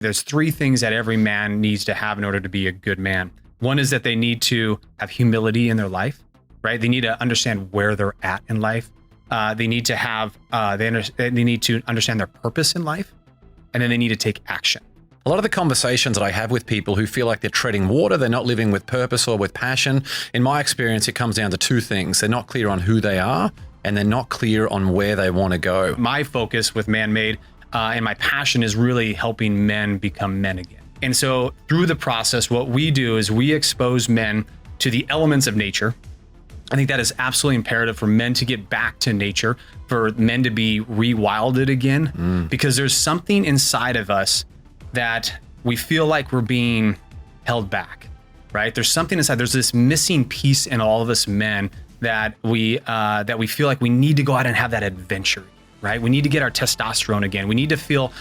There's three things that every man needs to have in order to be a good man. One is that they need to have humility in their life, right? They need to understand where they're at in life. They need to have, they need to understand their purpose in life, and then they need to take action. A lot of the conversations that I have with people who feel like they're treading water, they're not living with purpose or with passion, in my experience, it comes down to two things. They're not clear on who they are, and they're not clear on where they want to go. My focus with Man-Made and my passion is really helping men become men again. And so through the process, what we do is we expose men to the elements of nature. I think that is absolutely imperative for men to get back to nature, for men to be rewilded again, because there's something inside of us that we feel like we're being held back, right? There's something inside, there's this missing piece in all of us men that we feel like we need to go out and have that adventure, right? We need to get our testosterone again. We need to feel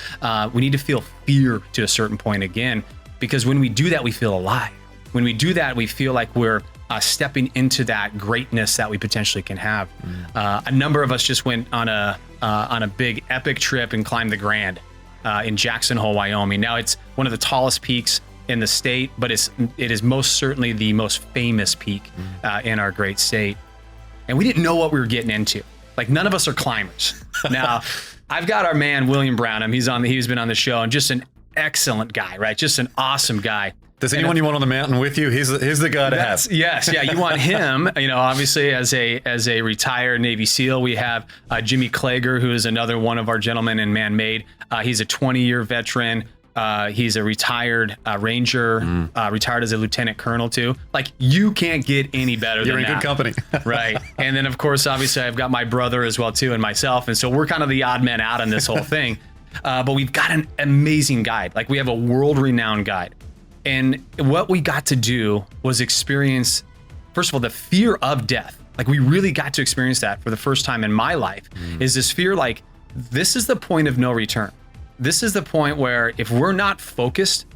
fear to a certain point again, because when we do that, we feel alive. When we do that, we feel like we're stepping into that greatness that we potentially can have. A number of us just went on a big epic trip and climbed the Grand in Jackson Hole, Wyoming. Now it's one of the tallest peaks in the state, but it is most certainly the most famous peak in our great state. And we didn't know what we were getting into. Like, none of us are climbers. Now, I've got our man, William Brownham. He's been on the show, and just an excellent guy, right? Just an awesome guy. Does anyone you want on the mountain with you? Here's the guy to have. Yes, yeah. You want him. Obviously, as a retired Navy SEAL, we have Jimmy Klager, who is another one of our gentlemen in Man-Made. He's a 20-year veteran. He's a retired Ranger, retired as a lieutenant colonel too. Like, you can't get any better than that. You're in good company. Right. And then, of course, obviously, I've got my brother as well too, and myself. And so we're kind of the odd men out in this whole thing. But we've got an amazing guide. Like, we have a world-renowned guide. And what we got to do was experience, first of all, the fear of death. Like, we really got to experience that for the first time in my life, is this fear, like, this is the point of no return. This is the point where if we're not focused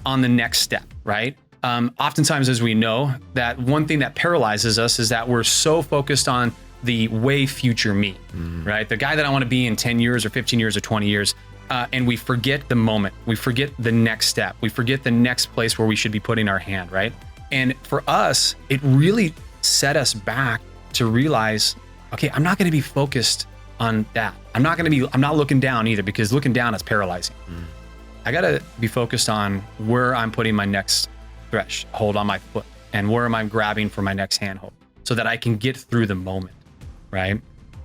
on the next step, right? Oftentimes, as we know, that one thing that paralyzes us is that we're so focused on the way future me, right? The guy that I want to be in 10 years or 15 years or 20 years. And we forget the moment. We forget the next step. We forget the next place where we should be putting our hand, right? And for us, it really set us back to realize, okay, I'm not going to be focused on that. I'm not looking down either, because looking down is paralyzing. I got to be focused on where I'm putting my next threshold on my foot, and where am I grabbing for my next handhold, so that I can get through the moment, right?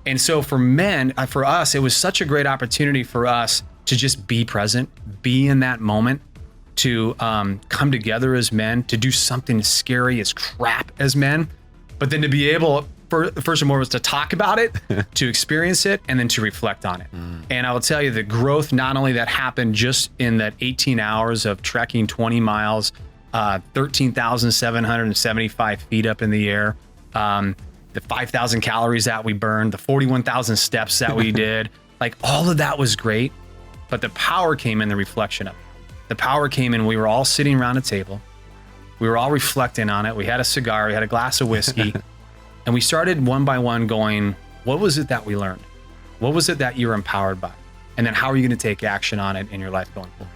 And so for men, for us, it was such a great opportunity for us to just be present, be in that moment, to come together as men, to do something as scary as crap as men, but then to be able, first and foremost, to talk about it, to experience it, and then to reflect on it. And I will tell you, the growth, not only that happened just in that 18 hours of trekking 20 miles, 13,775 feet up in the air, the 5,000 calories that we burned, the 41,000 steps that we did, like, all of that was great. But the power came in the reflection of it. The power came in, we were all sitting around a table. We were all reflecting on it. We had a cigar, we had a glass of whiskey, and we started one by one going, what was it that we learned? What was it that you were empowered by? And then how are you going to take action on it in your life going forward?